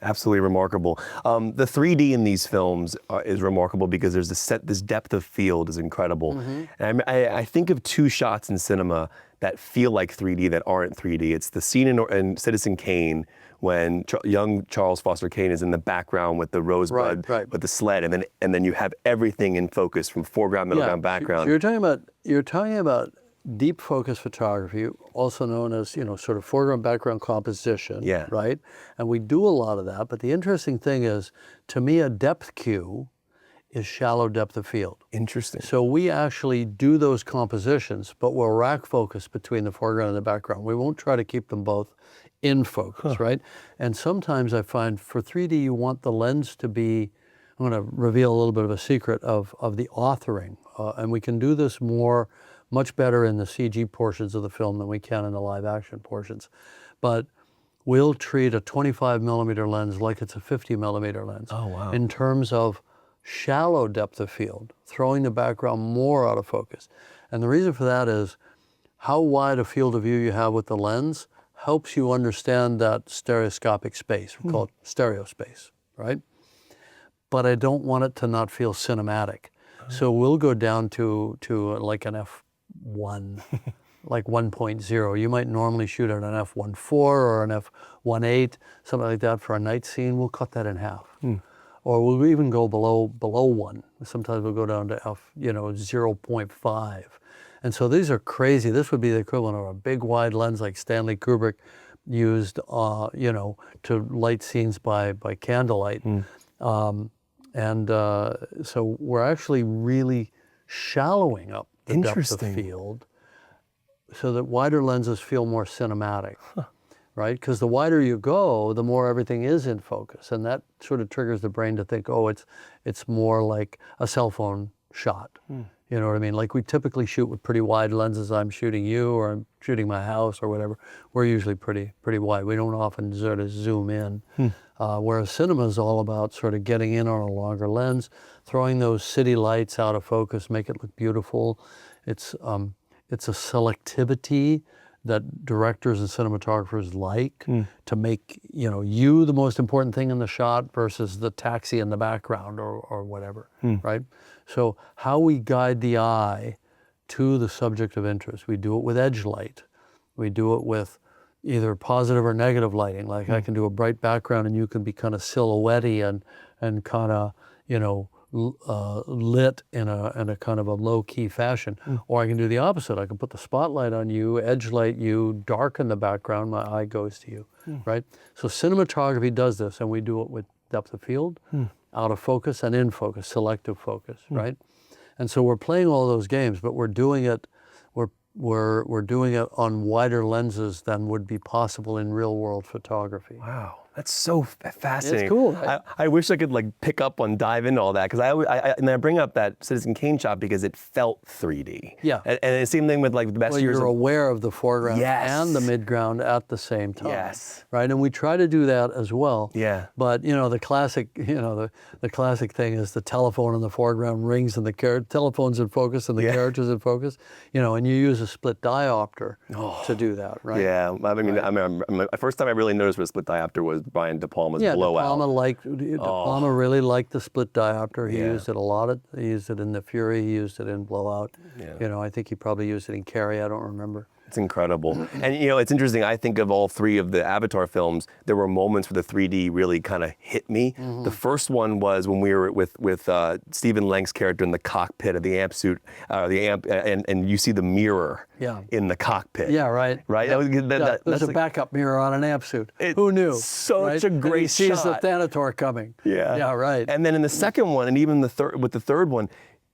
Absolutely remarkable. The 3D in these films is remarkable because there's this depth of field is incredible. And I think of 2 shots in cinema that feel like 3D that aren't 3D. It's the scene in Citizen Kane when young Charles Foster Kane is in the background with the rosebud, with the sled, and then you have everything in focus from foreground, middle ground, background. So you're talking about deep focus photography, also known as, sort of foreground, background composition, right? And we do a lot of that, but the interesting thing is, to me, a depth cue is shallow depth of field. Interesting. So we actually do those compositions, but we'll rack focus between the foreground and the background. We won't try to keep them both in focus, right? And sometimes I find for 3D, you want the lens to be, I'm going to reveal a little bit of a secret of the authoring, and we can do this much better in the CG portions of the film than we can in the live action portions. But we'll treat a 25 millimeter lens like it's a 50 millimeter lens. Oh, wow. In terms of shallow depth of field, throwing the background more out of focus. And the reason for that is how wide a field of view you have with the lens helps you understand that stereoscopic space. We call it stereo space, right? But I don't want it to not feel cinematic. So we'll go down to like an f1, like 1.0. You might normally shoot at an f1.4 or an f1.8, something like that for a night scene. We'll cut that in half. Or we'll even go below 1. Sometimes we'll go down to 0.5. And so these are crazy. This would be the equivalent of a big wide lens like Stanley Kubrick used, to light scenes by candlelight. So we're actually really shallowing up the depth of field so that wider lenses feel more cinematic, right? Because the wider you go, the more everything is in focus. And that sort of triggers the brain to think, it's more like a cell phone shot. You know what I mean? Like we typically shoot with pretty wide lenses. I'm shooting you or I'm shooting my house or whatever. We're usually pretty wide. We don't often sort of zoom in. Whereas cinema is all about sort of getting in on a longer lens, throwing those city lights out of focus, make it look beautiful. It's a selectivity that directors and cinematographers like to make you the most important thing in the shot versus the taxi in the background or whatever, right? So how we guide the eye to the subject of interest. We do it with edge light. We do it with either positive or negative lighting. Like I can do a bright background and you can be kind of silhouette-y and kind of, you know, lit in a kind of a low-key fashion. Or I can do the opposite. I can put the spotlight on you, edge light you, darken the background, my eye goes to you, right? So cinematography does this, and we do it with depth of field, out of focus, and in focus, selective focus, right? And so we're playing all those games, but we're doing it doing it on wider lenses than would be possible in real world photography. Wow, that's so fascinating. It's cool, right? I wish I could like pick up on, dive into all that, because I bring up that Citizen Kane shot because it felt 3D. Yeah. And the same thing with like the best Well, years you're of, aware of the foreground and the midground at the same time. Yes. Right, and we try to do that as well. Yeah. But you know, the classic thing is the telephone in the foreground rings and the telephone's in focus and the character's in focus. You know, and you use a split diopter to do that, right? Yeah, I mean, I remember the first time I really noticed what a split diopter was Brian De Palma's Blowout. De Palma really liked the split diopter. He used it a lot. He used it in The Fury. He used it in Blowout. Yeah. You know, I think he probably used it in Carrie. I don't remember. It's incredible. And you know, it's interesting, I think of all three of the Avatar films, there were moments where the 3D really kind of hit me. The first one was when we were with Stephen Lang's character in the cockpit of the amp suit, and you see the mirror in the cockpit. Yeah, right. Right? Yeah. There's a backup mirror on an amp suit. Who knew? Such a great and he sees shot. the Thanator coming. Yeah. Yeah, right. And then in the second one, and even the third one,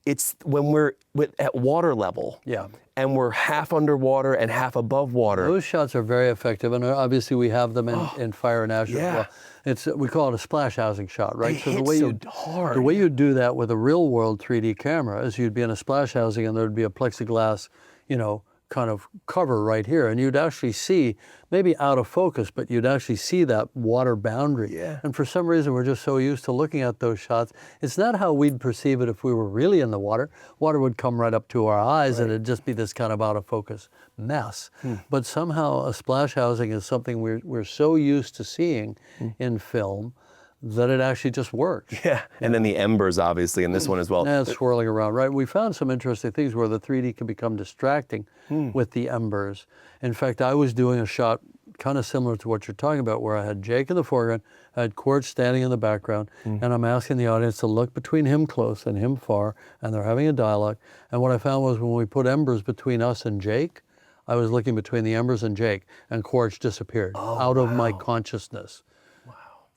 it's when we're at water level. Yeah. And we're half underwater and half above water. Those shots are very effective, and obviously we have them in Fire and Ash as well. We call it a splash housing shot, right? They hit so hard. The way you do that with a real world 3D camera is you'd be in a splash housing and there'd be a plexiglass, you know, kind of cover right here, and you'd actually see, maybe out of focus, but you'd actually see that water boundary. Yeah. And for some reason, we're just so used to looking at those shots. It's not how we'd perceive it if we were really in the water. Water would come right up to our eyes, and it'd just be this kind of out of focus mess. But somehow a splash housing is something we're so used to seeing in film that it actually just works. Yeah, and then the embers, obviously, in this one as well. Yeah, it's swirling around, right? We found some interesting things where the 3D can become distracting with the embers. In fact, I was doing a shot kind of similar to what you're talking about, where I had Jake in the foreground, I had Quartz standing in the background, and I'm asking the audience to look between him close and him far, and they're having a dialogue. And what I found was when we put embers between us and Jake, I was looking between the embers and Jake, and Quartz disappeared out of my consciousness.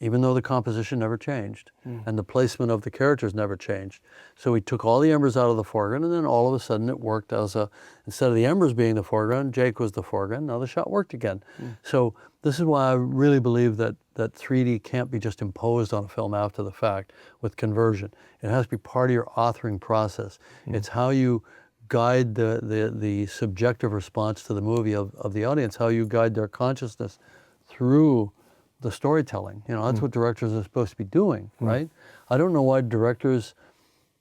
Even though the composition never changed and the placement of the characters never changed. So we took all the embers out of the foreground, and then all of a sudden it worked as instead of the embers being the foreground, Jake was the foreground. Now the shot worked again. So this is why I really believe that 3D can't be just imposed on a film after the fact with conversion. It has to be part of your authoring process. It's how you guide the subjective response to the movie of the audience, how you guide their consciousness through the storytelling. You know, that's what directors are supposed to be doing, right? I don't know why directors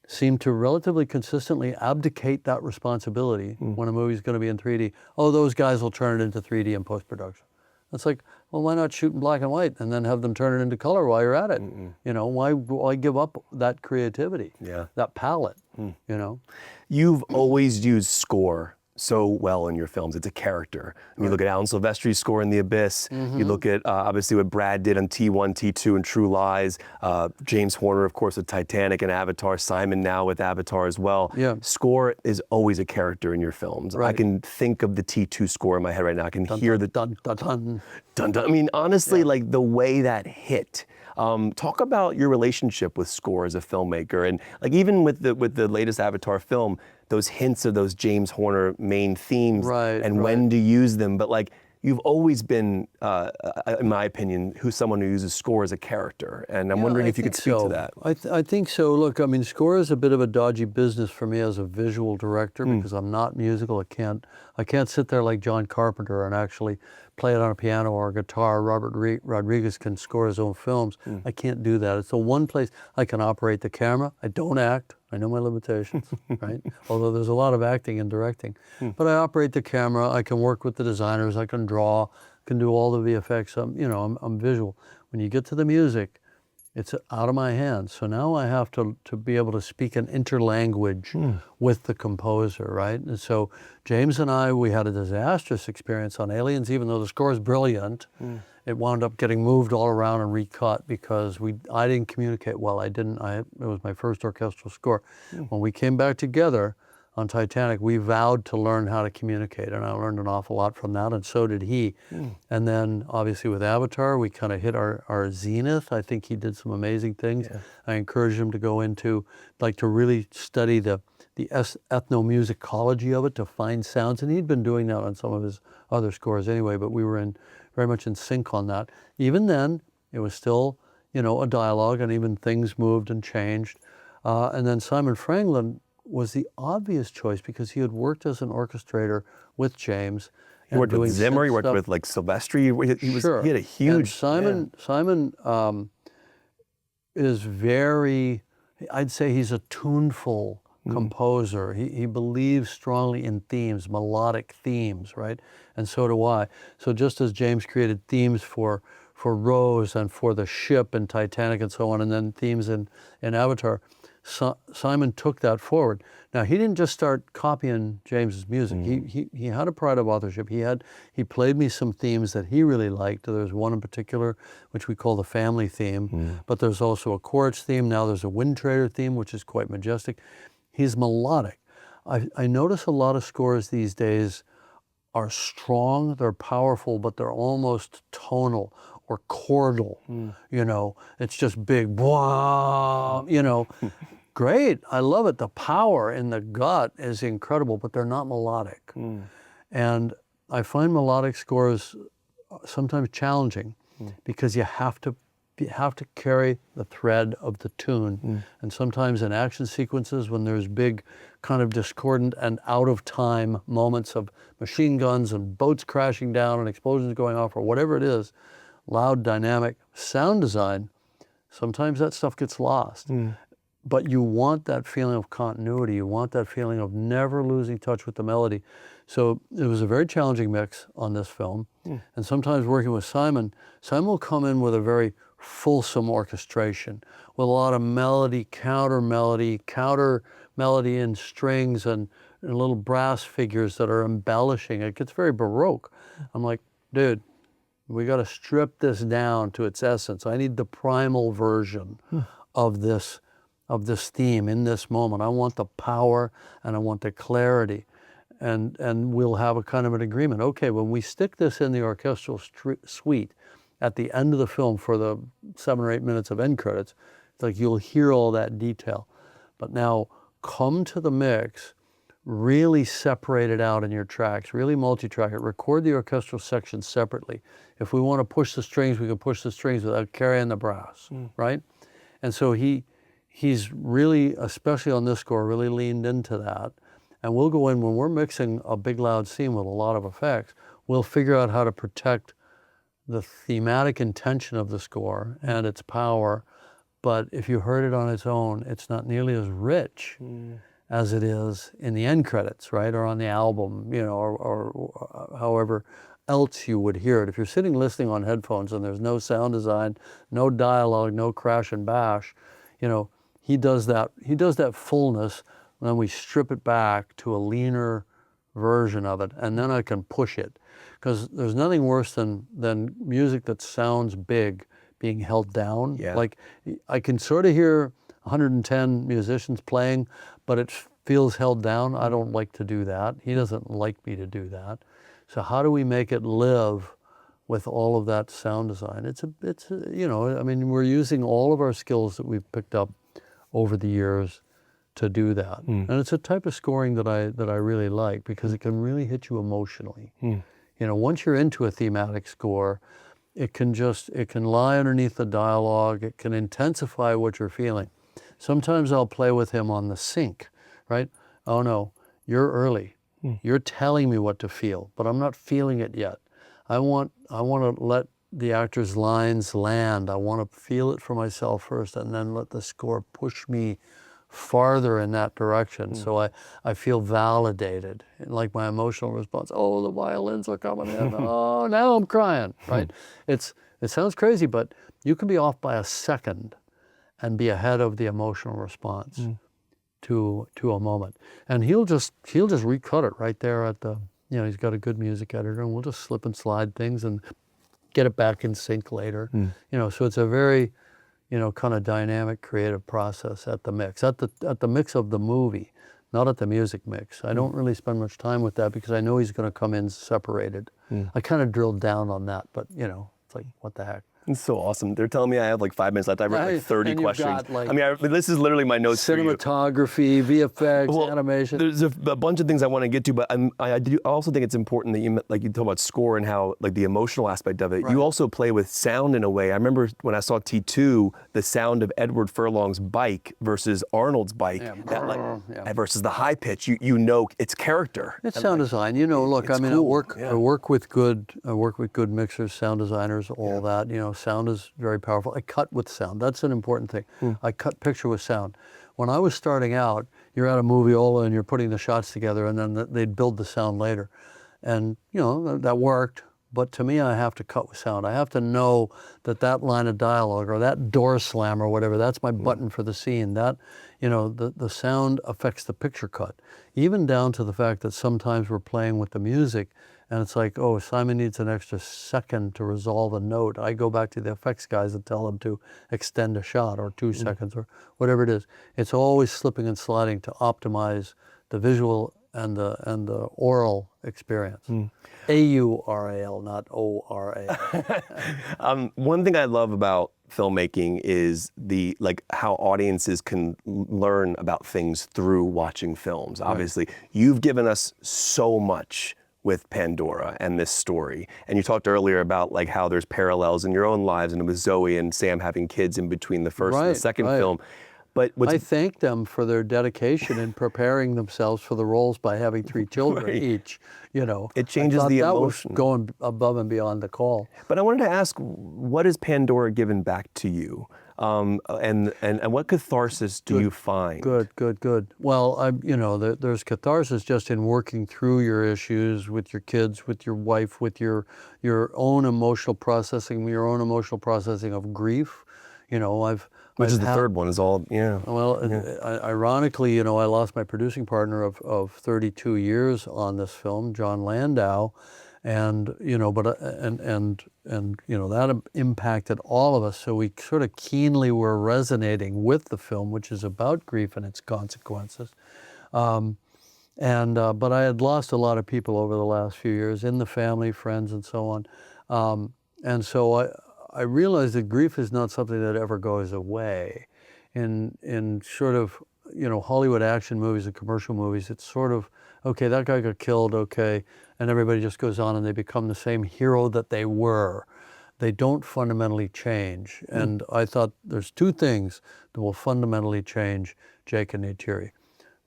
seem to relatively consistently abdicate that responsibility when a movie's going to be in 3D. Oh, those guys will turn it into 3D in post-production. It's like, well, why not shoot in black and white and then have them turn it into color while you're at it? You know, why give up that creativity, that palette, you know? You've always used score so well in your films. It's a character. When you look at Alan Silvestri's score in The Abyss, you look at obviously what Brad did on T1, T2 and True Lies, James Horner, of course, with Titanic and Avatar, Simon now with Avatar as well. Yeah. Score is always a character in your films. Right. I can think of the T2 score in my head right now. I can hear the dun, dun, dun. dun, dun. I mean, honestly, like the way that hit. Talk about your relationship with score as a filmmaker, and like even with the latest Avatar film, those hints of those James Horner main themes, and when to use them. But like you've always been, in my opinion, someone who uses score as a character, and I'm wondering if you could speak to that. I think so. Look, I mean, score is a bit of a dodgy business for me as a visual director because I'm not musical. I can't sit there like John Carpenter and actually play it on a piano or a guitar. Robert Rodriguez can score his own films. I can't do that. It's the one place I can operate the camera. I don't act. I know my limitations, right? Although there's a lot of acting and directing. But I operate the camera. I can work with the designers. I can draw, can do all the VFX. I'm visual. When you get to the music, It's out of my hands. So now I have to be able to speak an interlanguage with the composer, right? And so James and I, we had a disastrous experience on Aliens, even though the score is brilliant. It wound up getting moved all around and recut because I didn't communicate well. It was my first orchestral score. When we came back together on Titanic, we vowed to learn how to communicate, and I learned an awful lot from that, and so did he. And then obviously with Avatar, we kind of hit our zenith. I think he did some amazing things. I encouraged him to go into, to really study the ethnomusicology of it, to find sounds, and he'd been doing that on some of his other scores anyway, but we were very much in sync on that. Even then, it was still, a dialogue, and even things moved and changed. And then Simon Franklin was the obvious choice because he had worked as an orchestrator with James. He worked with Zimmer, he worked with Silvestri. He had a huge... And Simon is very, I'd say he's a tuneful composer. He believes strongly in themes, melodic themes, right? And so do I. So just as James created themes for Rose and for the ship in Titanic and so on, and then themes in Avatar, Simon took that forward. Now, he didn't just start copying James's music. He had a pride of authorship. He played me some themes that he really liked. There's one in particular, which we call the family theme, but there's also a chorus theme. Now there's a Wind Trader theme, which is quite majestic. He's melodic. I notice a lot of scores these days are strong, they're powerful, but they're almost tonal or chordal. It's just big, Great, I love it. The power in the gut is incredible, but they're not melodic. And I find melodic scores sometimes challenging because you have to carry the thread of the tune. And sometimes in action sequences, when there's big kind of discordant and out of time moments of machine guns and boats crashing down and explosions going off or whatever it is, loud, dynamic sound design, sometimes that stuff gets lost. But you want that feeling of continuity. You want that feeling of never losing touch with the melody. So it was a very challenging mix on this film. And sometimes working with Simon will come in with a very fulsome orchestration with a lot of melody, counter melody in strings and little brass figures that are embellishing. It gets very Baroque. I'm like, dude, we got to strip this down to its essence. I need the primal version of this theme in this moment. I want the power and I want the clarity. And we'll have a kind of an agreement. Okay, when we stick this in the orchestral suite at the end of the film for the 7 or 8 minutes of end credits, it's like you'll hear all that detail. But now come to the mix, really separate it out in your tracks, really multi-track it, record the orchestral section separately. If we want to push the strings, we can push the strings without carrying the brass, right? And so he's really, especially on this score, really leaned into that. And we'll go in, when we're mixing a big loud scene with a lot of effects, we'll figure out how to protect the thematic intention of the score and its power. But if you heard it on its own, it's not nearly as rich as it is in the end credits, right? Or on the album, or however else you would hear it. If you're sitting listening on headphones and there's no sound design, no dialogue, no crash and bash, he does that fullness, and then we strip it back to a leaner version of it, and then I can push it. Because there's nothing worse than music that sounds big being held down. Like, I can sort of hear 110 musicians playing, but it feels held down. I don't like to do that. He doesn't like me to do that. So how do we make it live with all of that sound design? We're using all of our skills that we've picked up over the years to do that. And it's a type of scoring that I really like because it can really hit you emotionally. Once you're into a thematic score, it can lie underneath the dialogue. It can intensify what you're feeling. Sometimes I'll play with him on the sync, right? Oh no, you're early. You're telling me what to feel, but I'm not feeling it yet. I want to let the actor's lines land. I want to feel it for myself first and then let the score push me farther in that direction. So I feel validated, like my emotional response. Oh, the violins are coming in. Oh, now I'm crying, right? It sounds crazy, but you can be off by a second and be ahead of the emotional response to a moment. And he'll just recut it right there at the, he's got a good music editor, and we'll just slip and slide things and get it back in sync later. So it's a very, kind of dynamic, creative process at the mix, at the mix of the movie, not at the music mix. I don't really spend much time with that because I know he's going to come in separated. I kind of drilled down on that, but it's like, what the heck? It's so awesome. They're telling me I have like 5 minutes left. I wrote like 30 and you've questions. got, like, This is literally my notes for you. Cinematography, VFX, animation. There's a bunch of things I want to get to, but I also think it's important that you talk about score and how like the emotional aspect of it. Right. You also play with sound in a way. I remember when I saw T2, the sound of Edward Furlong's bike versus Arnold's bike, versus the high pitch. You know it's character. It's sound design. Look, I mean, cool. I work with good mixers, sound designers, all that. Sound is very powerful. I cut with sound. That's an important thing. I cut picture with sound. When I was starting out, you're at a movie and you're putting the shots together, and then they'd build the sound later. And, that worked. But to me, I have to cut with sound. I have to know that line of dialogue or that door slam or whatever, that's my button for the scene. That, the sound affects the picture cut. Even down to the fact that sometimes we're playing with the music and it's like, oh, Simon needs an extra second to resolve a note. I go back to the effects guys and tell them to extend a shot or 2 seconds or whatever it is. It's always slipping and sliding to optimize the visual and the oral experience. AURAL, not ORA. One thing I love about filmmaking is how audiences can learn about things through watching films. Obviously, you've given us so much with Pandora and this story. And you talked earlier about like how there's parallels in your own lives and with Zoe and Sam having kids in between the first and the second film. But I thank them for their dedication in preparing themselves for the roles by having 3 children each. It changes the emotion. That was going above and beyond the call. But I wanted to ask, what has Pandora given back to you? And what catharsis do you find? Good. Well, there's catharsis just in working through your issues with your kids, with your wife, with your own emotional processing of grief. Which is the third one, is all, Well, ironically, I lost my producing partner of 32 years on this film, John Landau, and that impacted all of us. So we sort of keenly were resonating with the film, which is about grief and its consequences. But I had lost a lot of people over the last few years in the family, friends, and so on. And so I realized that grief is not something that ever goes away. In sort of, Hollywood action movies and commercial movies, it's sort of, okay, that guy got killed, okay, and everybody just goes on and they become the same hero that they were. They don't fundamentally change. And I thought there's 2 things that will fundamentally change Jake and Neytiri.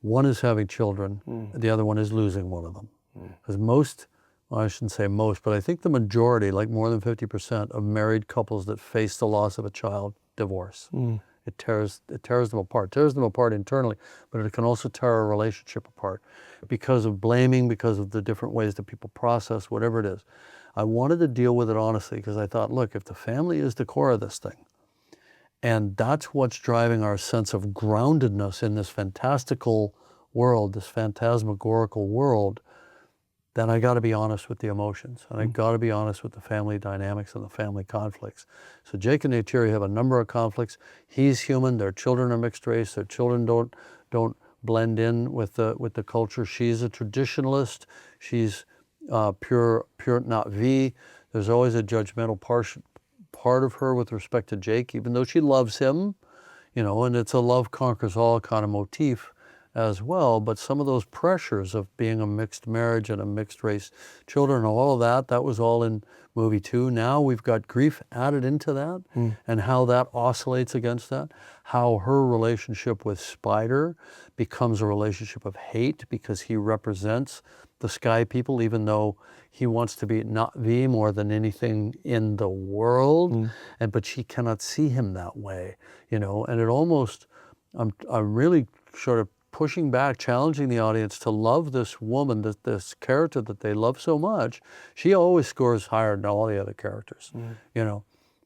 One is having children, the other one is losing one of them. Because I shouldn't say most, but I think the majority, like more than 50% of married couples that face the loss of a child, divorce. It tears them apart internally, but it can also tear a relationship apart because of blaming, because of the different ways that people process, whatever it is. I wanted to deal with it honestly because I thought, look, if the family is the core of this thing, and that's what's driving our sense of groundedness in this fantastical world, this phantasmagorical world, then I got to be honest with the emotions, and I got to be honest with the family dynamics and the family conflicts. So Jake and Neytiri have a number of conflicts. He's human. Their children are mixed race. Their children don't blend in with the culture. She's a traditionalist. She's pure, not V. There's always a judgmental part of her with respect to Jake, even though she loves him, and it's a love conquers all kind of motif as well. But some of those pressures of being a mixed marriage and a mixed race children, all of that was all in movie 2. Now we've got grief added into that and how that oscillates against that, how her relationship with Spider becomes a relationship of hate because he represents the sky people, even though he wants to be not V more than anything in the world, but she cannot see him that way, and it almost, I'm really sort of pushing back, challenging the audience to love this woman, this character that they love so much. She always scores higher than all the other characters,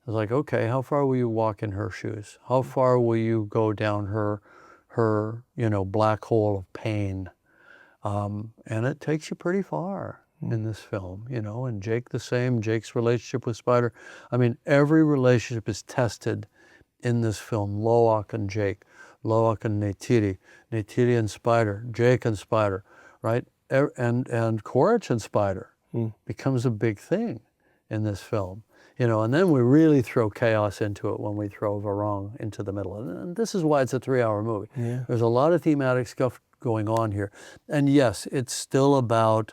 It's like, okay, how far will you walk in her shoes? How far will you go down her black hole of pain? And it takes you pretty far in this film, and Jake the same, Jake's relationship with Spider. I mean, every relationship is tested in this film. Loak and Jake, Loak and Neytiri, Neytiri and Spider, Jake and Spider, right? And Quaritch and Spider becomes a big thing in this film. And then we really throw chaos into it when we throw Varong into the middle. And this is why it's a 3-hour movie. Yeah. There's a lot of thematic stuff going on here. And yes, it's still about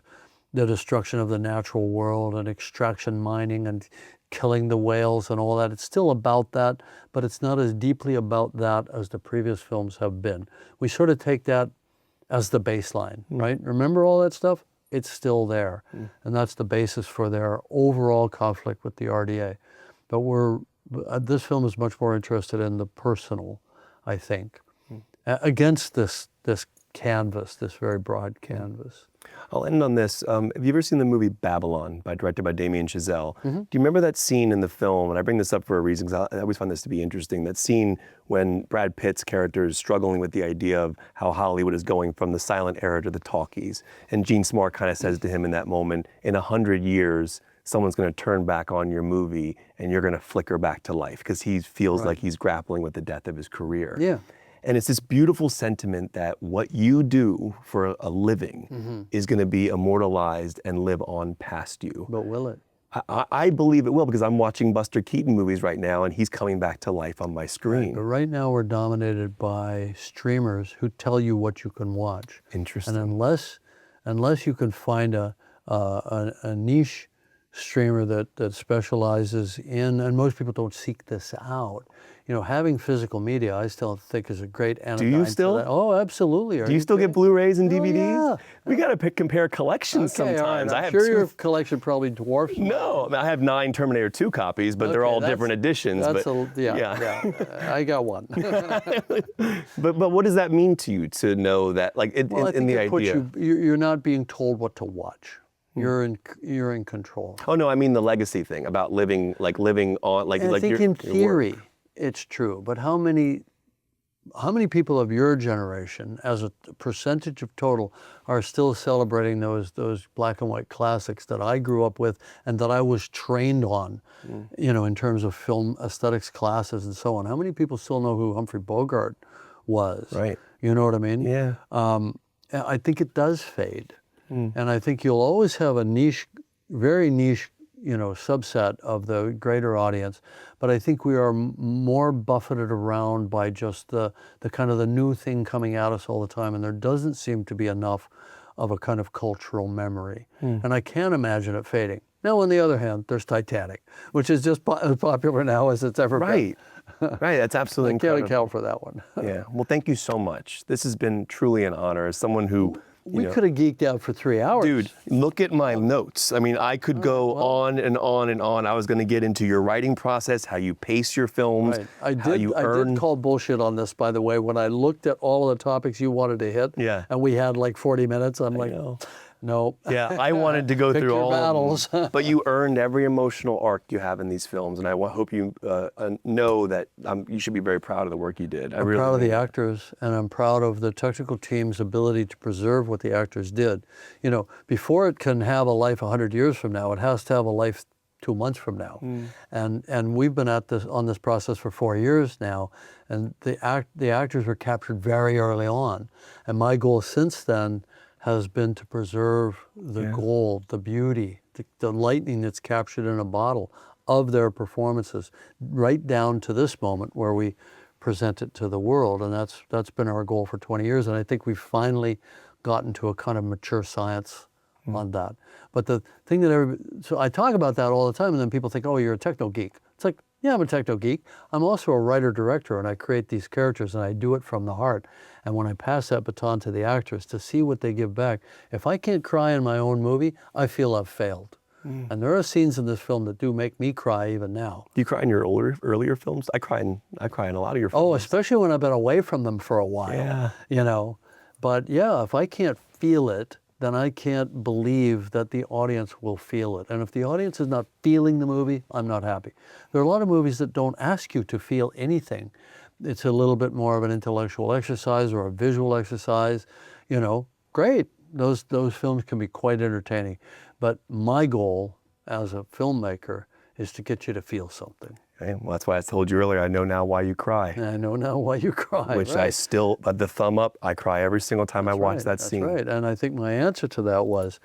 the destruction of the natural world and extraction mining and killing the whales and all that. It's still about that, but it's not as deeply about that as the previous films have been. We sort of take that as the baseline, right? Remember all that stuff? It's still there. And that's the basis for their overall conflict with the RDA. But this film is much more interested in the personal, I think, against this canvas, this very broad canvas. I'll end on this. Have you ever seen the movie Babylon, directed by Damien Chazelle? Do you remember that scene in the film? And I bring this up for a reason because I always find this to be interesting. That scene when Brad Pitt's character is struggling with the idea of how Hollywood is going from the silent era to the talkies. And Gene Smart kind of says to him in that moment, in 100 years, someone's going to turn back on your movie and you're going to flicker back to life because he feels like he's grappling with the death of his career. Yeah. And it's this beautiful sentiment that what you do for a living is going to be immortalized and live on past you. But will it? I believe it will because I'm watching Buster Keaton movies right now and he's coming back to life on my screen. Right, but right now we're dominated by streamers who tell you what you can watch. Interesting. And unless you can find a niche streamer that specializes in, and most people don't seek this out. Having physical media, I still think is a great anodyne. Do you still? To that. Oh, absolutely. Do you still get Blu-rays and DVDs? Oh, yeah. We got to compare collections sometimes. All right. I have sure your collection probably dwarfs mine. No, I have 9 Terminator 2 copies, but they're all different editions. Yeah. I got one. But what does that mean to you to know that, like, in the idea? You're not being told what to watch. You're in control. Oh no, I mean the legacy thing about living on like. And I think in theory it's true, but how many people of your generation, as a percentage of total, are still celebrating those black and white classics that I grew up with and that I was trained on, in terms of film aesthetics classes and so on? How many people still know who Humphrey Bogart was? Right. You know what I mean? Yeah. I think it does fade. And I think you'll always have a niche, very niche, subset of the greater audience. But I think we are more buffeted around by just the kind of the new thing coming at us all the time. And there doesn't seem to be enough of a kind of cultural memory. And I can't imagine it fading. Now, on the other hand, there's Titanic, which is just as popular now as it's ever been. Right, that's absolutely incredible. I can't account for that one. Yeah, well, thank you so much. This has been truly an honor as someone who... We could have geeked out for 3 hours. Dude, look at my notes. I mean, I could go on and on and on. I was going to get into your writing process, how you pace your films, I did call bullshit on this, by the way, when I looked at all of the topics you wanted to hit. Yeah. And we had like 40 minutes. I'm like, no. Yeah, I wanted to go through all battles. of them. But you earned every emotional arc you have in these films, and I hope you know that you should be very proud of the work you did. I'm proud of the actors, and I'm proud of the technical team's ability to preserve what the actors did. Before it can have a life 100 years from now, it has to have a life 2 months from now. And we've been on this process for 4 years now, and the actors were captured very early on. And my goal since then has been to preserve the gold, the beauty, the lightning that's captured in a bottle of their performances, right down to this moment where we present it to the world. And that's been our goal for 20 years. And I think we've finally gotten to a kind of mature science on that. But the thing so I talk about that all the time, and then people think, oh, you're a techno geek. It's like, yeah, I'm a techno geek. I'm also a writer-director, and I create these characters, and I do it from the heart. And when I pass that baton to the actors to see what they give back, if I can't cry in my own movie, I feel I've failed. And there are scenes in this film that do make me cry even now. Do you cry in your earlier films? I cry in a lot of your films. Oh, especially when I've been away from them for a while. Yeah. But yeah, if I can't feel it then I can't believe that the audience will feel it. And if the audience is not feeling the movie, I'm not happy. There are a lot of movies that don't ask you to feel anything. It's a little bit more of an intellectual exercise or a visual exercise. You know, great. Those films can be quite entertaining. But my goal as a filmmaker is to get you to feel something. Okay, well, that's why I told you earlier, I know now why you cry. And I know now why you cry. Which right. I still, the thumb up, I cry every single time I watch that scene. That's right. And I think my answer to that was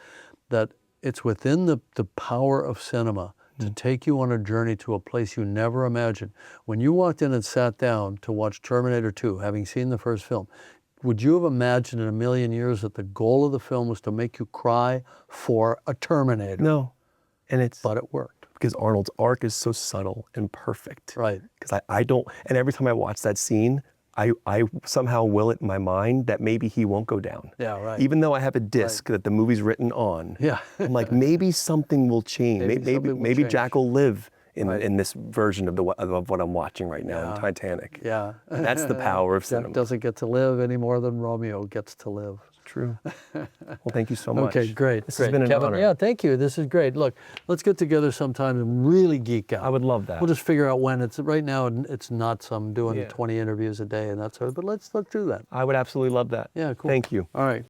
that it's within the power of cinema to take you on a journey to a place you never imagined. When you walked in and sat down to watch Terminator 2, having seen the first film, would you have imagined in a million years that the goal of the film was to make you cry for a Terminator? No. But it worked. Because Arnold's arc is so subtle and perfect. Right. Because I don't, and every time I watch that scene, I somehow will it in my mind that maybe he won't go down. Yeah, right. Even though I have a disc that the movie's written on. Yeah. I'm like, maybe something will change. Maybe change. Jack will live in this version of what I'm watching right now in Titanic. Yeah. That's the power of cinema. Jack doesn't get to live any more than Romeo gets to live. True. Well, thank you so much. Okay, great. This has been an Kevin, honor. yeah, thank you. This is great. Look, let's get together sometime and really geek out. I would love that. We'll just figure out when. Right now, it's nuts. I'm doing Yeah. 20 interviews a day and that sort of, but let's do that. I would absolutely love that. Yeah, cool. Thank you. All right.